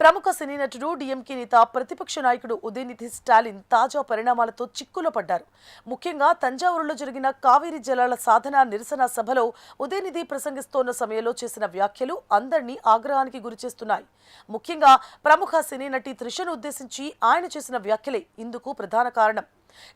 ప్రముఖ సినీ నటుడు డీఎంకే నేత ప్రతిపక్ష నాయకుడు ఉదయనిధి స్టాలిన్ తాజా పరిణామాలతో చిక్కులో పడ్డారు. ముఖ్యంగా తంజావూరులో జరిగిన కావేరీ జలాల సాధన నిరసన సభలో ఉదయనిధి ప్రసంగిస్తోన్న సమయంలో చేసిన వ్యాఖ్యలు అందరినీ ఆగ్రహానికి గురిచేస్తున్నాయి. ముఖ్యంగా ప్రముఖ సినీ నటి త్రిషను ఉద్దేశించి ఆయన చేసిన వ్యాఖ్యలే ఇందుకు ప్రధాన కారణం.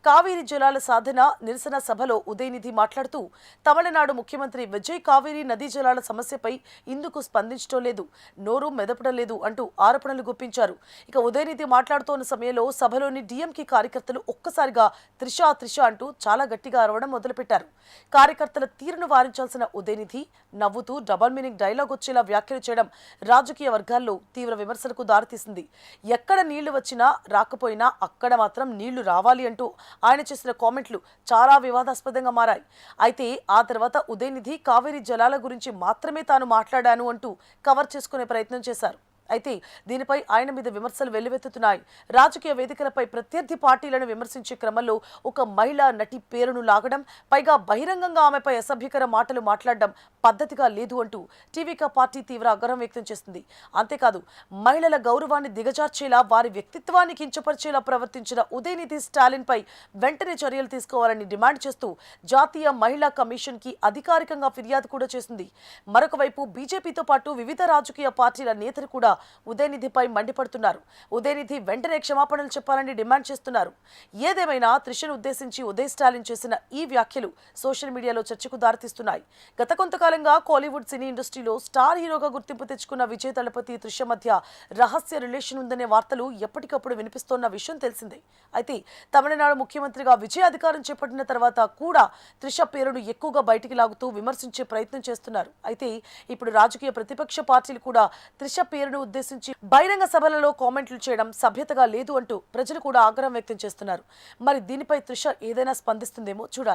కావేరీ జలాల సాధన నిరసన సభలో ఉదయనిధి మాట్లాడుతూ తమిళనాడు ముఖ్యమంత్రి విజయ్ కావేరీ నదీ జలాల సమస్యపై ఇందుకు స్పందించడం లేదు, నోరు మెదపడం లేదు అంటూ ఆరోపణలు గుప్పించారు. ఇక ఉదయనిధి మాట్లాడుతోన్న సమయంలో సభలోని డీఎంకే కార్యకర్తలు ఒక్కసారిగా త్రిష త్రిష అంటూ చాలా గట్టిగా అరవడం మొదలుపెట్టారు. కార్యకర్తల తీరును వారించాల్సిన ఉదయనిధి నవ్వుతూ డబల్ మీనింగ్ డైలాగ్ వచ్చేలా వ్యాఖ్యలు చేయడం రాజకీయ వర్గాల్లో తీవ్ర విమర్శలకు దారితీసింది. ఎక్కడ నీళ్లు వచ్చినా రాకపోయినా అక్కడ మాత్రం నీళ్లు రావాలి అంటూ ఆయన చేసిన కామెంట్లు చాలా వివాదాస్పదంగా మారాయి. అయితే ఆ తర్వాత ఉదయనిధి కావేరీ జలాల గురించి మాత్రమే తాను మాట్లాడాను అంటూ కవర్ చేసుకునే ప్రయత్నం చేశారు. అయితే దీనిపై ఆయన మీద విమర్శలు వెల్లువెత్తుతున్నాయి. రాజకీయ వేదికలపై ప్రత్యర్థి పార్టీలను విమర్శించే క్రమంలో ఒక మహిళా నటి పేరును లాగడం, పైగా బహిరంగంగా ఆమెపై అసభ్యకర మాటలు మాట్లాడడం పద్ధతిగా లేదు అంటూ టీవీకా పార్టీ తీవ్ర ఆగ్రహం వ్యక్తం చేసింది. అంతేకాదు మహిళల గౌరవాన్ని దిగజార్చేలా, వారి వ్యక్తిత్వాన్ని కించపరిచేలా ప్రవర్తించిన ఉదయనిధి స్టాలిన్ పై వెంటనే చర్యలు తీసుకోవాలని డిమాండ్ చేస్తూ జాతీయ మహిళా కమిషన్ కి అధికారికంగా ఫిర్యాదు కూడా చేసింది. మరొక వైపు బీజేపీతో పాటు వివిధ రాజకీయ పార్టీల నేతలు కూడా ఉదయనిధిపై మండిపడుతున్నారు. ఉదయనిధి వెంటనే క్షమాపణలు చెప్పాలని డిమాండ్ చేస్తున్నారు. ఏదేమైనా త్రిషను ఉద్దేశించి ఉదయ్ స్టాలిన్ చేసిన ఈ వ్యాఖ్యలు సోషల్ మీడియాలో చర్చకు దారితీస్తున్నాయి. గత కొంతకాలంగా కోలీవుడ్ సినీ ఇండస్ట్రీలో స్టార్ హీరోగా గుర్తింపు తెచ్చుకున్న విజయ్ తలపతి త్రిష మధ్య రహస్య రిలేషన్ ఉందనే వార్తలు ఎప్పటికప్పుడు వినిపిస్తోన్న విషయం తెలిసిందే. అయితే తమిళనాడు ముఖ్యమంత్రిగా విజయ్ అధికారం చేపట్టిన తర్వాత కూడా త్రిష పేరును ఎక్కువగా బయటికి లాగుతూ విమర్శించే ప్రయత్నం చేస్తున్నారు. అయితే ఇప్పుడు రాజకీయ ప్రతిపక్ష పార్టీలు కూడా త్రిష పేరును ఉద్దేశించి బహిరంగ సభలలో కామెంట్లు చేయడం సభ్యతగా లేదు అంటూ ప్రజలు కూడా ఆగ్రహం వ్యక్తం చేస్తున్నారు. మరి దీనిపై త్రిష ఏదైనా స్పందిస్తుందేమో చూడాలి.